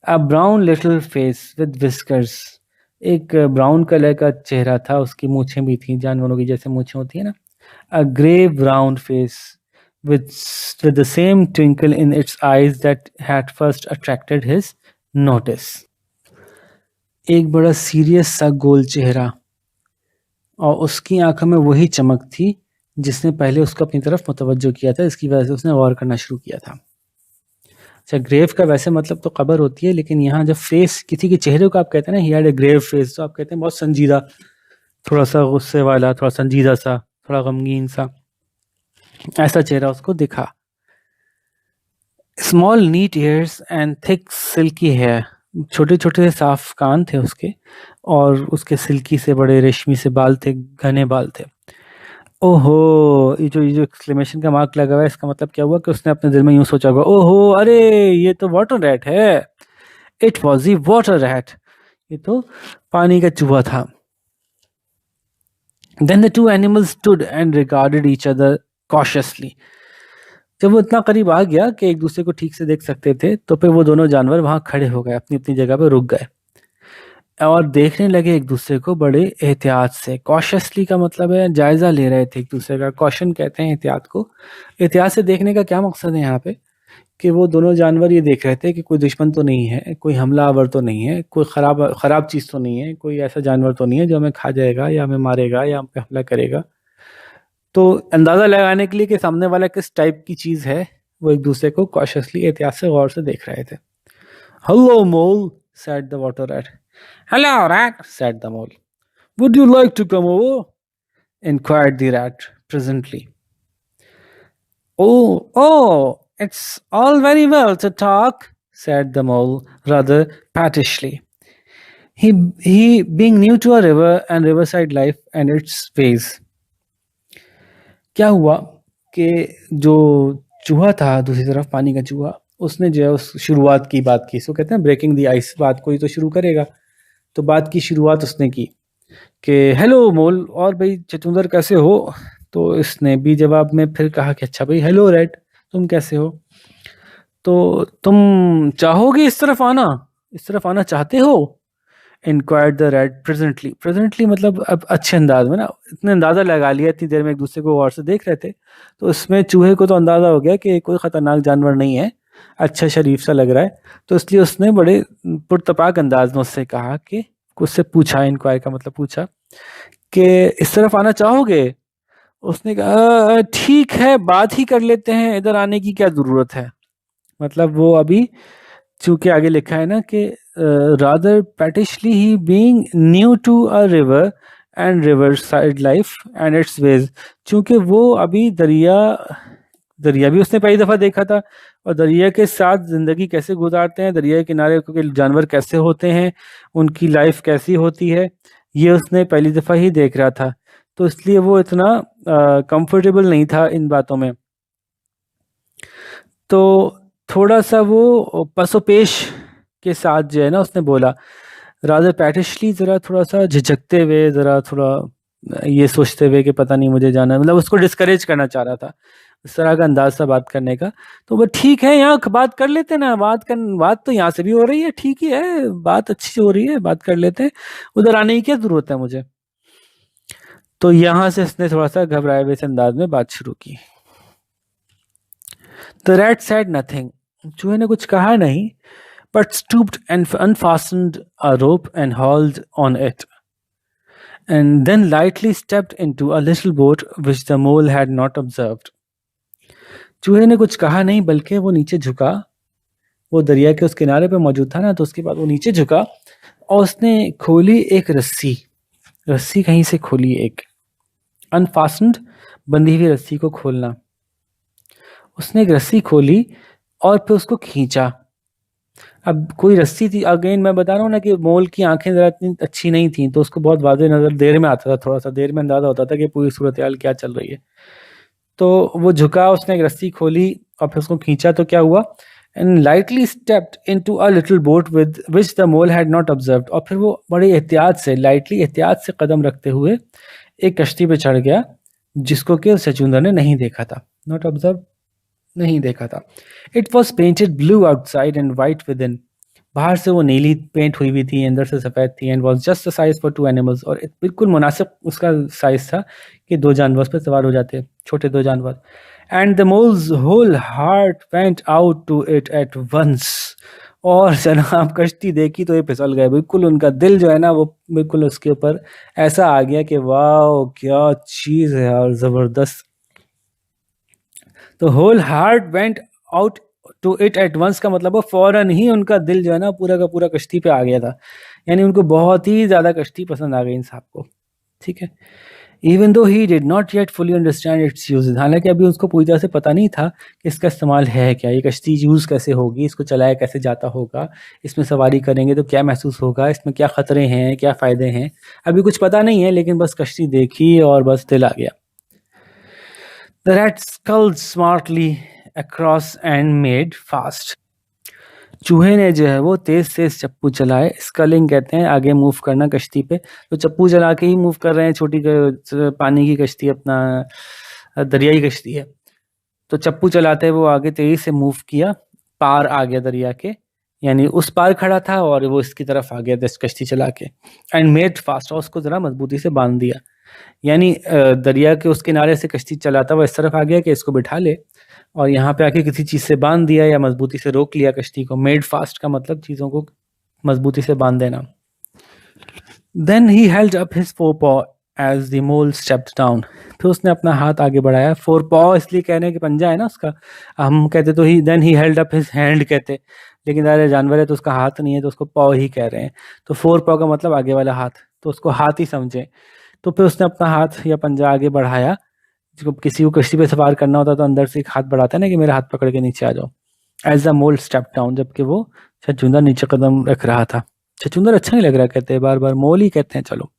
A brown little face with whiskers. एक brown colour का चेहरा था, उसकी मूछें भी थी, जानवरों की जैसे मूछें होती है ना। A grey brown face with with the same twinkle in its eyes that had first attracted his notice। एक बड़ा सीरियस सा गोल चेहरा, और उसकी आंखों में वही चमक थी जिसने पहले उसको अपनी तरफ मुतवज्जो किया था, इसकी वजह से उसने गौर करना शुरू किया था। अच्छा, ग्रेव का वैसे मतलब तो कब्र होती है, लेकिन यहाँ जब फेस किसी के चेहरे को आप कहते हैं ना, he had a grave face, तो आप कहते हैं बहुत संजीदा, थोड़ा सा गुस्से वाला, थोड़ा संजीदा सा, थोड़ा गमगीन सा, ऐसा चेहरा उसको दिखा। Small neat ears and thick silky hair. छोटे छोटे से साफ कान थे उसके, और उसके सिल्की से बड़े रेशमी से बाल थे, घने बाल थे। ओहो, ये जो एक्सक्लेमेशन का मार्क लगा हुआ है, इसका मतलब क्या हुआ कि उसने अपने दिल में यूं सोचा होगा, ओहो अरे ये तो वाटर रैट है। It was the water rat, ये तो पानी का चूहा था। Then the two animals stood and regarded each other cautiously. जब वो इतना करीब आ गया कि एक दूसरे को ठीक से देख सकते थे, तो फिर वो दोनों जानवर वहां खड़े हो गए, अपनी अपनी जगह पे रुक गए और देखने लगे एक दूसरे को बड़े एहतियात से। कॉशियसली का मतलब है जायजा ले रहे थे एक दूसरे का, कॉशन कहते हैं एहतियात को। एहतियात से देखने का क्या मकसद है यहाँ पे, कि वो दोनों जानवर ये देख रहे थे कि कोई दुश्मन तो नहीं है, कोई हमलावर तो नहीं है, कोई खराब खराब चीज़ तो नहीं है, कोई ऐसा जानवर तो नहीं है जो हमें खा जाएगा या हमें मारेगा या हम पे हमला करेगा। तो अंदाज़ा लगाने के लिए कि सामने वाला किस टाइप की चीज़ है, वो एक दूसरे को कॉशियसली एहतियात से गौर से देख रहे थे। Hello mole, said the water rat. Hello rat, said the mole. Would you like to come over? Inquired the rat presently. Oh, it's all very well to talk, said the mole rather pettishly. He being new to a river and riverside life and its ways. क्या हुआ कि जो चूहा था दूसरी तरफ, पानी का चूहा, उसने जो है उस शुरुआत की बात की, इसको कहते हैं ब्रेकिंग द आइस, बात कोई तो शुरू करेगा। तो बात की शुरुआत उसने की कि हेलो मोल, और भाई चचुंदर कैसे हो। तो इसने भी जवाब में फिर कहा कि अच्छा भाई, हेलो रेड, तुम कैसे हो। तो तुम चाहोगे इस तरफ आना चाहते हो, inquired the red presently. Presently मतलब अब अच्छे अंदाज में ना, इतने अंदाजा लगा लिया, इतनी देर में एक दूसरे को गौर से देख रहे थे, तो इसमें चूहे को तो अंदाजा हो गया कि कोई खतरनाक जानवर नहीं है, अच्छा शरीफ सा लग रहा है। तो इसलिए उसने बड़े पुरतपाक अंदाज में उससे कहा कि, उससे पूछा, इंक्वायर का मतलब पूछा, कि इस तरफ आना चाहोगे। उसने कहा ठीक है, बात ही कर लेते हैं, इधर आने की क्या जरूरत है। मतलब वो अभी, चूंकि आगे लिखा है ना कि rather pettishly he being new to a river and riverside life and its ways, चूंकि वो अभी दरिया दरिया भी उसने पहली दफा देखा था, और दरिया के साथ जिंदगी कैसे गुजारते हैं, दरिया के किनारे के जानवर कैसे होते हैं, उनकी लाइफ कैसी होती है, ये उसने पहली दफा ही देख रहा था। तो इसलिए वो इतना कंफर्टेबल नहीं था इन बातों में। तो थोड़ा सा वो पसोपेश के साथ जो है ना, उसने बोला, रादर पैटिशली, ज़रा थोड़ा सा झिझकते हुए, ज़रा थोड़ा ये सोचते हुए कि पता नहीं मुझे जाना है, मतलब उसको डिस्करेज करना चाह रहा था, इस तरह का अंदाज था बात करने का। तो वो ठीक है, यहाँ बात कर लेते हैं ना, बात तो यहाँ से भी हो रही है, ठीक ही है, बात अच्छी हो रही है, बात कर लेते हैं, उधर आने की क्या ज़रूरत है मुझे। तो यहाँ से इसने थोड़ा सा घबराए हुए अंदाज में बात शुरू की। द रैट सेड नथिंग, चूहे ने कुछ कहा नहीं, but stooped and unfastened a rope and hauled on it, and then lightly stepped into a little boat which the mole had not observed. चूहे ने कुछ कहा नहीं, बल्कि वो नीचे झुका, वो दरिया के उस किनारे पे मौजूद था ना, तो उसके बाद वो नीचे झुका और उसने खोली एक रस्सी, रस्सी कहीं से खोली, एक अनफास्टनड, बंधी हुई रस्सी को खोलना। उसने एक रस्सी खोली और फिर उसको खींचा। अब कोई रस्सी थी, अगेन मैं बता रहा हूँ ना कि मोल की आंखें ज़रा इतनी अच्छी नहीं थी, तो उसको बहुत वाज़ेह नज़र देर में आता था, थोड़ा सा देर में अंदाज़ा होता था कि पूरी सूरत हाल क्या चल रही है। तो वो झुका, उसने एक रस्सी खोली और फिर उसको खींचा, तो क्या हुआ, and lightly stepped into a little boat with which the mole had not observed, और फिर वो बड़े एहतियात से, लाइटली एहतियात से कदम रखते हुए एक कश्ती पे चढ़ गया, जिसको कि सचुंदर ने नहीं देखा था, नॉट ऑब्जर्व, नहीं देखा था। It was painted blue outside and white with in, बाहर से वो नीली पेंट हुई हुई थी, अंदर से सफ़ेद थी, and was just the size for two animals, और बिल्कुल मुनासिब उसका साइज था कि दो जानवर उस पर सवार हो जाते, छोटे दो जानवर। And the mole's whole heart went out to it at once. और जनाब कश्ती देखी तो ये फिसल गए, बिल्कुल उनका दिल जो है ना वो बिल्कुल उसके ऊपर ऐसा आ गया कि वाह क्या चीज़ है यार, ज़बरदस्त। तो whole heart went out to it at once का मतलब वो फौरन ही उनका दिल जो है ना पूरा का पूरा कश्ती पे आ गया था, यानी उनको बहुत ही ज़्यादा कश्ती पसंद आ गई इन साहब को। ठीक है। Even though he did not yet fully understand it's use, हालांकि अभी उसको पूरी तरह से पता नहीं था कि इसका इस्तेमाल है क्या, ये कश्ती यूज़ कैसे होगी, इसको चलाया कैसे जाता होगा, इसमें सवारी करेंगे तो क्या महसूस होगा, इसमें क्या ख़तरे हैं क्या फ़ायदे हैं, अभी कुछ पता नहीं है, लेकिन बस कश्ती देखी और बस दिल आ गया। The rat sculled smartly across and made fast. चूहे ने जो है वो तेज तेज चप्पू चलाए, स्कलिंग कहते हैं आगे मूव करना कश्ती पे, तो चप्पू चला के ही मूव कर रहे हैं, छोटी पानी की कश्ती अपना दरियाई कश्ती है, तो चप्पू चलाते वो आगे तेजी से मूव किया, पार आ गया दरिया के, यानी उस पार खड़ा था और वो इसकी तरफ आ गया कश्ती चला के। एंड मेड फास्ट, और उसको ज़रा मजबूती से बांध दिया, यानी दरिया के उस किनारे से कश्ती चलाता हुआ इस तरफ आ गया कि इसको बिठा ले, और यहाँ पे आके किसी चीज़ से बांध दिया या मजबूती से रोक लिया कश्ती को। मेड फास्ट का मतलब चीज़ों को मजबूती से बांध देना। Then he held up his fore paw as the mole stepped down, फिर उसने अपना हाथ आगे बढ़ाया, फोर पॉ इसलिए कहने कि पंजा है ना उसका, हम कहते तो he then he held up his hand कहते, लेकिन अरे जानवर है तो उसका हाथ नहीं है तो उसको पॉ ही कह रहे हैं, तो फोर पॉ का मतलब आगे वाला हाथ, तो उसको हाथ ही समझे। तो फिर उसने अपना हाथ या पंजा आगे बढ़ाया, जब किसी को कश्ती पे सवार करना होता तो अंदर से एक हाथ बढ़ाता है ना कि मेरा हाथ पकड़ के नीचे आ जाओ। As the mole step down, जबकि वो छछूंदर नीचे कदम रख रहा था। छछूंदर अच्छा नहीं लग रहा कहते हैं, बार बार मोल ही कहते हैं। चलो,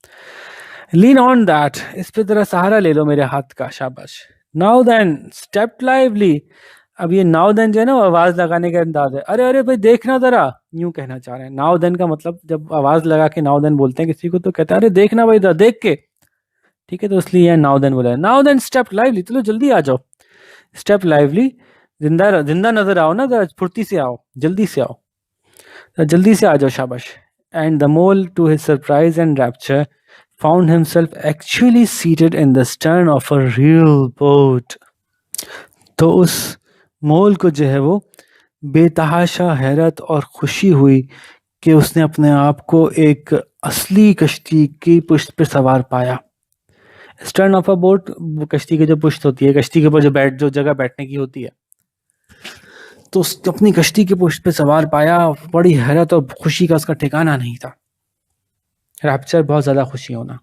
लीन ऑन दैट, इस पे जरा सहारा ले लो मेरे हाथ का, शाबाश। नाउ देन स्टेप लाइवली, अब ये नाउ देन जो है ना आवाज लगाने का अंदाज है, अरे अरे भाई देखना जरा, यूं कहना चाह रहे हैं। नाउ देन का मतलब जब आवाज लगा के नाउ देन बोलते हैं किसी को तो कहते हैं अरे देखना भाई इधर देख के, ठीक है, तो इसलिए यहाँ नाउ देन बोला है। नाउ देन स्टेप लाइवली, चलो जल्दी आ जाओ, स्टेप लाइवली, जिंदा जिंदा नजर आओ ना, जरा फुर्ती से आओ, जल्दी से आओ, तो जल्दी से आ जाओ, शाबाश। And the mole to his surprise and rapture found himself actually seated in the stern of a real boat. तो उस मोल को जो है वो बेतहाशा हैरत और खुशी हुई कि उसने अपने आप को एक असली कश्ती की पुश्त पर सवार पाया। स्टर्न ऑफ अ बोट, कश्ती की जो पुश्त होती है, कश्ती के ऊपर जो जगह बैठने की होती है, तो अपनी कश्ती की पुश्त पे सवार पाया। बड़ी हैरत और खुशी का उसका ठिकाना नहीं था। रैप्चर बहुत ज्यादा खुशी होना।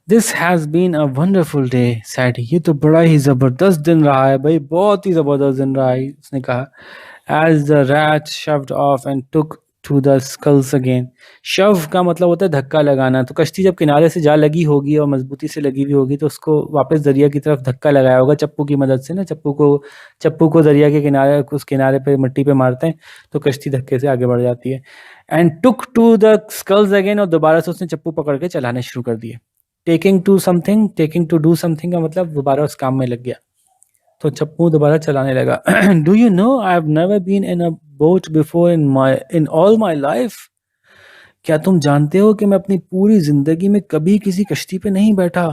This has been a wonderful day said, ये तो बड़ा ही जबरदस्त दिन रहा है भाई, बहुत ही जबरदस्त दिन रहा है, उसने कहा। As the rat shoved off and took to the sculls again. Shove का मतलब होता है धक्का लगाना, तो कश्ती जब किनारे से जा लगी होगी और मजबूती से लगी हुई होगी तो उसको वापस दरिया की तरफ धक्का लगाया होगा चप्पू की मदद से ना, चप्पू को दरिया के किनारे, उस किनारे पे मिट्टी पे मारते हैं तो कश्ती धक्के से आगे बढ़ जाती है। And took to the sculls again, और दोबारा से उसने चप्पू पकड़ के चलाने शुरू कर दिए। टेकिंग टू डू समथिंग का मतलब दोबारा उस काम में लग गया, तो चप्पू दोबारा चलाने लगा। Do you know I have never been in a boat before in all my life, क्या तुम जानते हो कि मैं अपनी पूरी जिंदगी में कभी किसी कश्ती पे नहीं बैठा।